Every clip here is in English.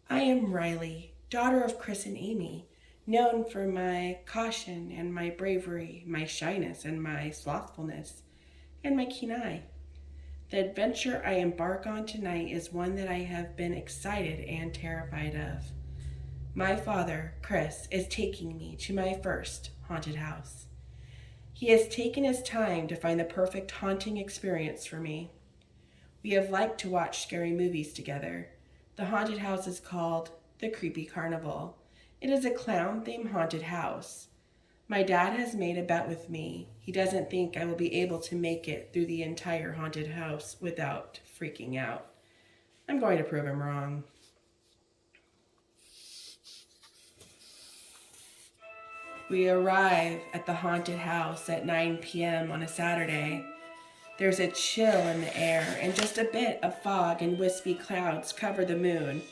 I am Riley, daughter of Chris and Amy, known for my caution and my bravery, my shyness and my slothfulness, and my keen eye. The adventure I embark on tonight is one that I have been excited and terrified of. My father, Chris, is taking me to my first haunted house. He has taken his time to find the perfect haunting experience for me. We have liked to watch scary movies together. The haunted house is called The Creepy Carnival. It is a clown themed haunted house. My dad has made a bet with me. He doesn't think I will be able to make it through the entire haunted house without freaking out. I'm going to prove him wrong. We arrive at the haunted house at 9 p.m. on a Saturday. There's a chill in the air, and just a bit of fog and wispy clouds cover the moon.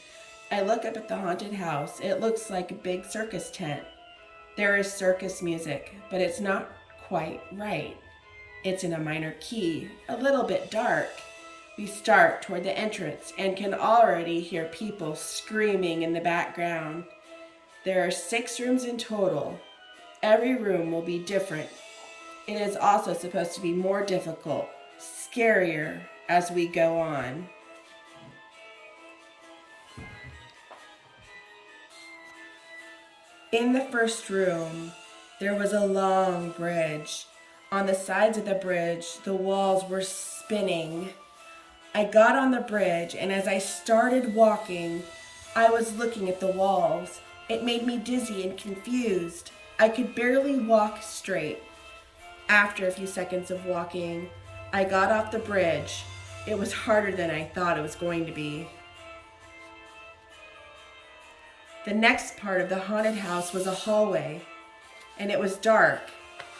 I look up at the haunted house. It looks like a big circus tent. There is circus music, but it's not quite right. It's in a minor key, a little bit dark. We start toward the entrance and can already hear people screaming in the background. There are 6 rooms in total. Every room will be different. It is also supposed to be more difficult, scarier as we go on. In the first room, there was a long bridge. On the sides of the bridge, the walls were spinning. I got on the bridge, and as I started walking, I was looking at the walls. It made me dizzy and confused. I could barely walk straight. After a few seconds of walking, I got off the bridge. It was harder than I thought it was going to be. The next part of the haunted house was a hallway, and it was dark.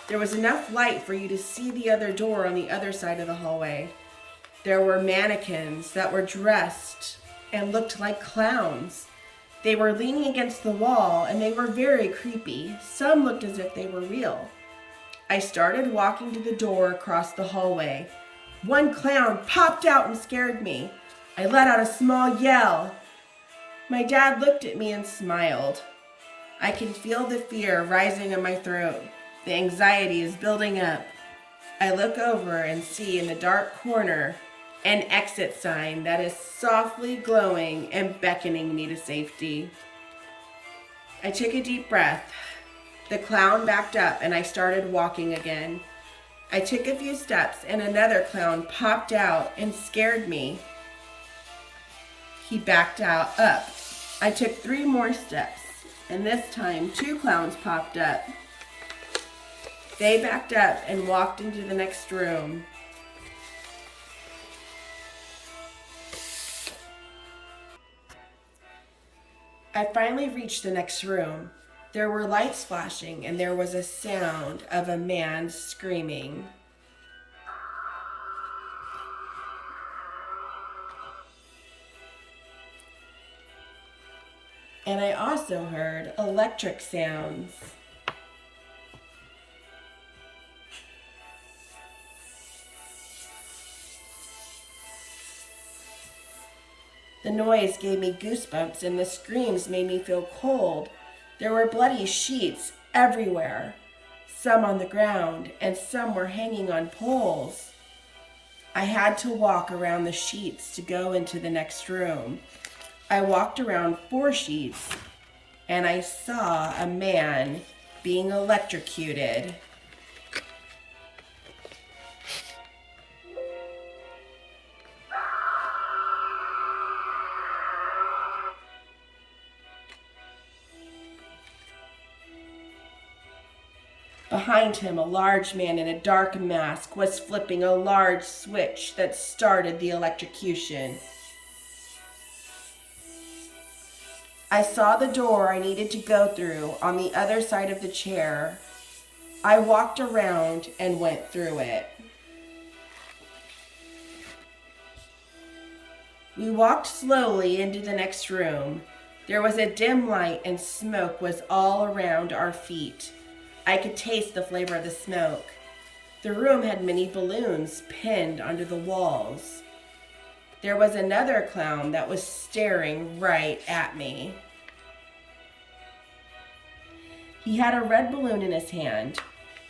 There was enough light for you to see the other door on the other side of the hallway. There were mannequins that were dressed and looked like clowns. They were leaning against the wall, and they were very creepy. Some looked as if they were real. I started walking to the door across the hallway. One clown popped out and scared me. I let out a small yell. My dad looked at me and smiled. I can feel the fear rising in my throat. The anxiety is building up. I look over and see in the dark corner an exit sign that is softly glowing and beckoning me to safety. I took a deep breath. The clown backed up and I started walking again. I took a few steps and another clown popped out and scared me. He backed out up. I took 3 more steps, and this time 2 clowns popped up. They backed up and walked into the next room. I finally reached the next room. There were lights flashing, and there was a sound of a man screaming. And I also heard electric sounds. The noise gave me goosebumps, and the screams made me feel cold. There were bloody sheets everywhere, some on the ground, and some were hanging on poles. I had to walk around the sheets to go into the next room. I walked around 4 sheets, and I saw a man being electrocuted. Behind him, a large man in a dark mask was flipping a large switch that started the electrocution. I saw the door I needed to go through on the other side of the chair. I walked around and went through it. We walked slowly into the next room. There was a dim light and smoke was all around our feet. I could taste the flavor of the smoke. The room had many balloons pinned onto the walls. there was another clown that was staring right at me. He had a red balloon in his hand.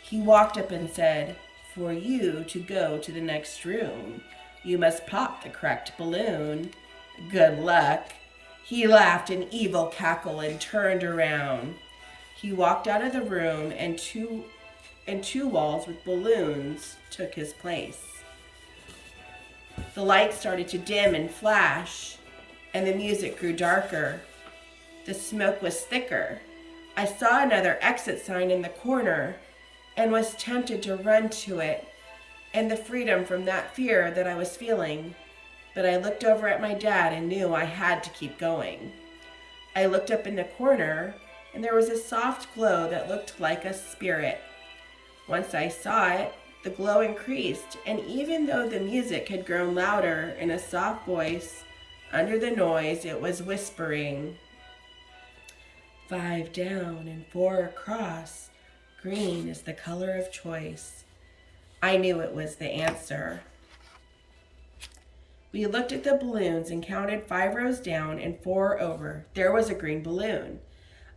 He walked up and said, "For you to go to the next room, you must pop the correct balloon. Good luck." He laughed an evil cackle and turned around. He walked out of the room, and two walls with balloons took his place. The lights started to dim and flash, and the music grew darker. The smoke was thicker. I saw another exit sign in the corner and was tempted to run to it and the freedom from that fear that I was feeling. But I looked over at my dad and knew I had to keep going. I looked up in the corner, and there was a soft glow that looked like a spirit. Once I saw it, the glow increased, and even though the music had grown louder in a soft voice, under the noise it was whispering, 5 down and 4 across. Green is the color of choice. I knew it was the answer. We looked at the balloons and counted 5 rows down and 4 over. There was a green balloon.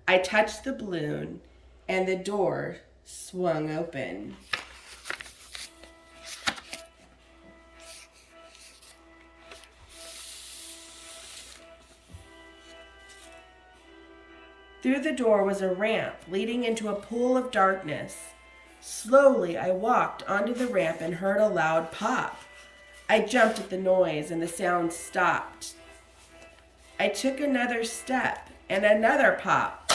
I touched the balloon and the door swung open. Through the door was a ramp leading into a pool of darkness. Slowly, I walked onto the ramp and heard a loud pop. I jumped at the noise and the sound stopped. I took another step and another pop.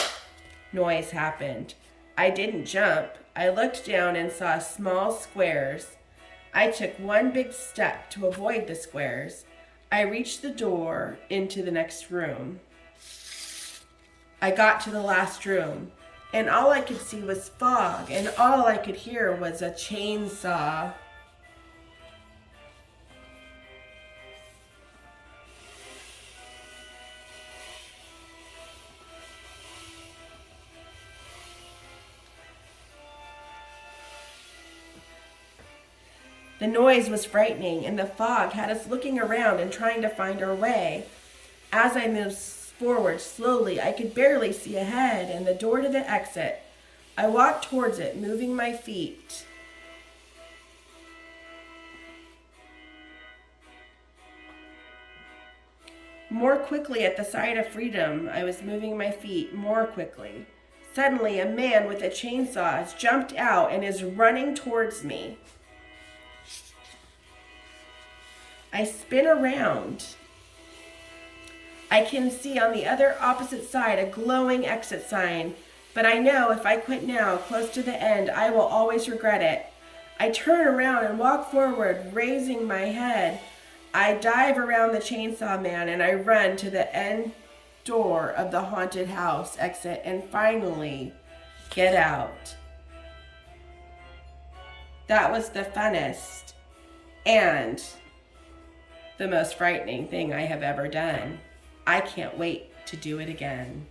Noise happened. I didn't jump. I looked down and saw small squares. I took one big step to avoid the squares. I reached the door into the next room. I got to the last room, and all I could see was fog, and all I could hear was a chainsaw. The noise was frightening, and the fog had us looking around and trying to find our way. As I moved forward slowly, I could barely see ahead and the door to the exit. I walked towards it, moving my feet. More quickly at the sight of freedom, I was moving my feet more quickly. Suddenly, a man with a chainsaw has jumped out and is running towards me. I spin around. I can see on the other opposite side a glowing exit sign, but I know if I quit now, close to the end, I will always regret it. I turn around and walk forward, raising my head. I dive around the chainsaw man and I run to the end door of the haunted house exit and finally get out. That was the funnest and the most frightening thing I have ever done. I can't wait to do it again.